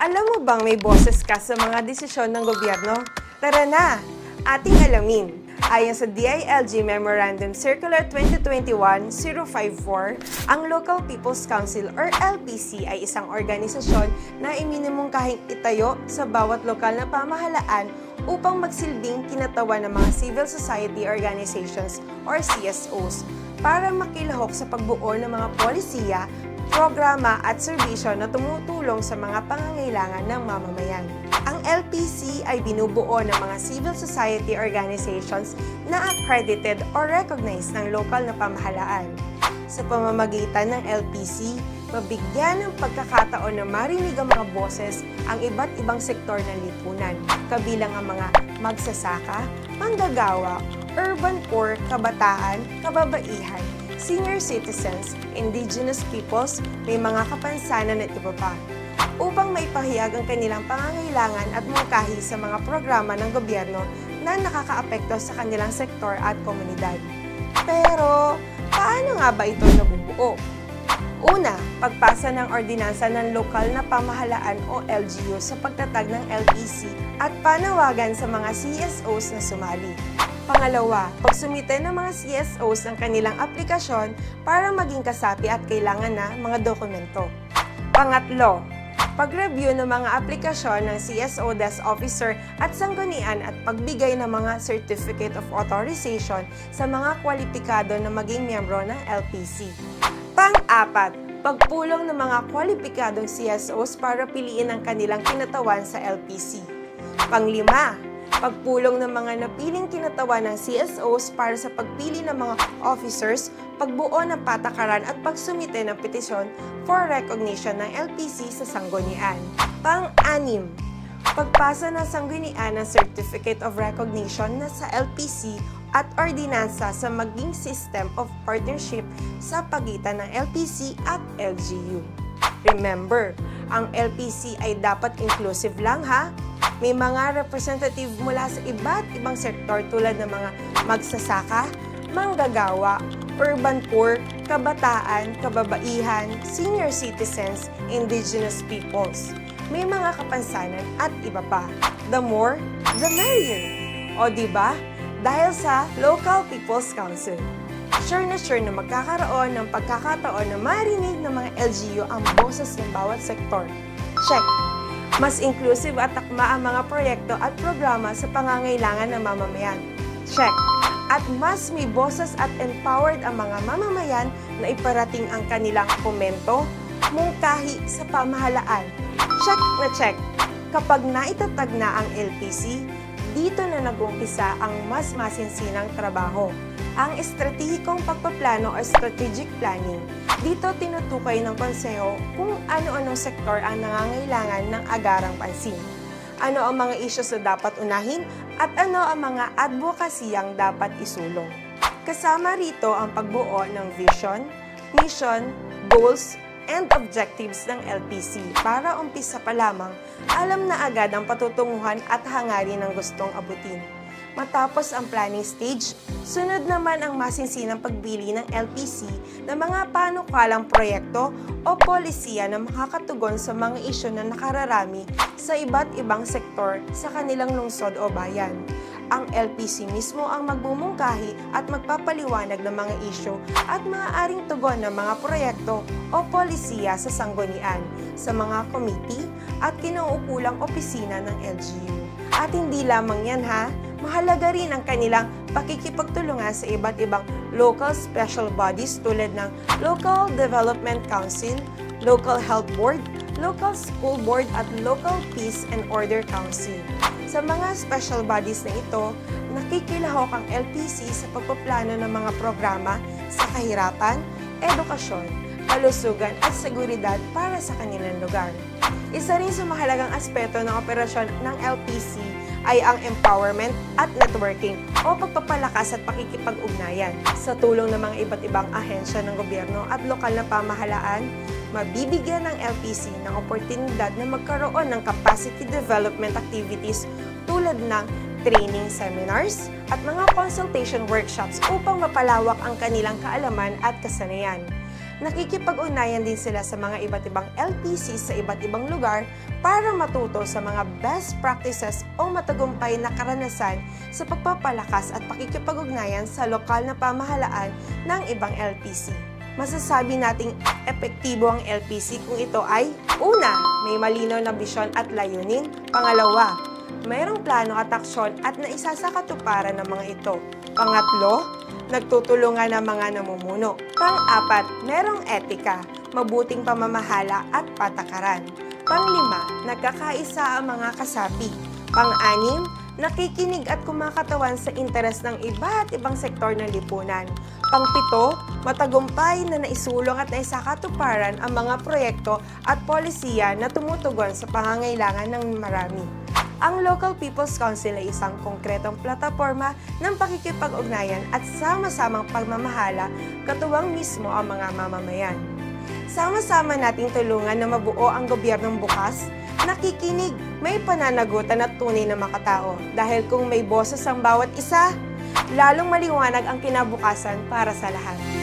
Alam mo bang may boses ka sa mga desisyon ng gobyerno? Tara na! Ating alamin. Ayon sa DILG Memorandum Circular 2021-054, ang Local People's Council or LPC ay isang organisasyon na iminimungkahing itayo sa bawat lokal na pamahalaan upang magsilbing kinatawan ng mga civil society organizations or CSOs para makilahok sa pagbuo ng mga polisiya, programa at serbisyo na tumutulong sa mga pangangailangan ng mamamayan. Ang LPC ay binubuo ng mga civil society organizations na accredited or recognized ng lokal na pamahalaan. Sa pamamagitan ng LPC, mabigyan ng pagkakataon na marinig ang mga boses ang iba't ibang sektor ng lipunan, kabilang ang mga magsasaka, manggagawa, urban poor, kabataan, kababaihan, senior citizens, indigenous peoples, may mga kapansanan at iba pa, upang maipahayag ang kanilang pangangailangan at mungkahi sa mga programa ng gobyerno na nakakaapekto sa kanilang sektor at komunidad. Pero, paano nga ba ito nabubuo? Una, pagpasa ng ordinansa ng lokal na pamahalaan o LGU sa pagtatag ng LPC at panawagan sa mga CSOs na sumali. Pangalawa, pagsumite ng mga CSOs ang kanilang aplikasyon para maging kasapi at kailangan na mga dokumento. Pangatlo, pag-review ng mga aplikasyon ng CSO Desk Officer at sanggunian at pagbigay ng mga Certificate of Authorization sa mga kwalipikado na maging miyembro ng LPC. Pang-apat, pagpulong ng mga kwalipikadong CSOs para piliin ang kanilang kinatawan sa LPC. Pang-lima, pagpulong ng mga napiling kinatawan ng CSOs para sa pagpili ng mga officers, pagbuo ng patakaran at pagsumite ng petisyon for recognition ng LPC sa sanggunian. Pang-anim, pagpasa ng sanggunian ng Certificate of Recognition na sa LPC at ordinansa sa maging System of Partnership sa pagitan ng LPC at LGU. Remember, ang LPC ay dapat inclusive lang ha? May mga representative mula sa iba't ibang sektor tulad ng mga magsasaka, manggagawa, urban poor, kabataan, kababaihan, senior citizens, indigenous peoples. May mga kapansanan at iba pa. The more, the merrier. O diba? Dahil sa Local People's Council. Sure na magkakaroon ng pagkakataon na marinig ng mga LGU ang boses ng bawat sektor. Check! Mas inclusive at takma ang mga proyekto at programa sa pangangailangan ng mamamayan. Check! At mas may boses at empowered ang mga mamamayan na iparating ang kanilang komento, mungkahi sa pamahalaan. Check na check! Kapag naitatag na ang LPC, dito na nag-uumpisa ang mas masinsinang trabaho. Ang estratehikong pagpaplano o strategic planning. Dito tinutukoy ng konseho kung ano-anong sektor ang nangangailangan ng agarang pansin. Ano ang mga issues na dapat unahin at ano ang mga advokasiyang dapat isulong. Kasama rito ang pagbuo ng vision, mission, goals, and objectives ng LPC para umpisa pa lamang alam na agad ang patutunguhan at hangarin ng gustong abutin. Matapos ang planning stage, sunod naman ang masinsinang pagbili ng LPC ng mga panukalang proyekto o polisiya na makakatugon sa mga isyu na nakararami sa iba't ibang sektor sa kanilang lungsod o bayan. Ang LPC mismo ang magbumungkahi at magpapaliwanag ng mga isyu at maaaring tugon ng mga proyekto o polisiya sa sanggunian, sa mga committee at kinauukulang opisina ng LGU. At hindi lamang yan ha, mahalaga rin ang kanilang pakikipagtulungan sa iba't ibang local special bodies tulad ng Local Development Council, Local Health Board, Local School Board at Local Peace and Order Council. Sa mga special bodies na ito, nakikilahok ang LPC sa pagpaplano ng mga programa sa kahirapan, edukasyon, kalusugan at seguridad para sa kanilang lugar. Isa rin sa mahalagang aspeto ng operasyon ng LPC ay ang empowerment at networking o pagpapalakas at pakikipag-ugnayan. Sa tulong ng mga iba't ibang ahensya ng gobyerno at lokal na pamahalaan, mabibigyan ng LPC ng oportunidad na magkaroon ng capacity development activities tulad ng training seminars at mga consultation workshops upang mapalawak ang kanilang kaalaman at kasanayan. Nakikipag-ugnayan din sila sa mga iba't ibang LPC sa iba't ibang lugar para matuto sa mga best practices o matagumpay na karanasan sa pagpapalakas at pakikipag-ugnayan sa lokal na pamahalaan ng ibang LPC. Masasabi nating epektibo ang LPC kung ito ay: una, may malinaw na bisyon at layunin; pangalawa, mayroong plano at aksyon at naisasakatuparan ng mga ito; pangatlo, nagtutulungan ng mga namumuno; pang-apat, merong etika, mabuting pamamahala at patakaran; pang-lima, nagkakaisa ang mga kasapi; pang-anim, nakikinig at kumakatawan sa interes ng iba't ibang sektor ng lipunan; pang-pito, matagumpay na naisulong at naisakatuparan ang mga proyekto at polisiya na tumutugon sa pangangailangan ng marami. Ang Local People's Council ay isang konkretong plataporma ng pakikipag-ugnayan at sama-samang pagmamahala katuwang mismo ang mga mamamayan. Sama-sama nating tulungan na mabuo ang gobyernong bukas, nakikinig, may pananagutan at tunay na makatao. Dahil kung may boses ang bawat isa, lalong maliwanag ang kinabukasan para sa lahat.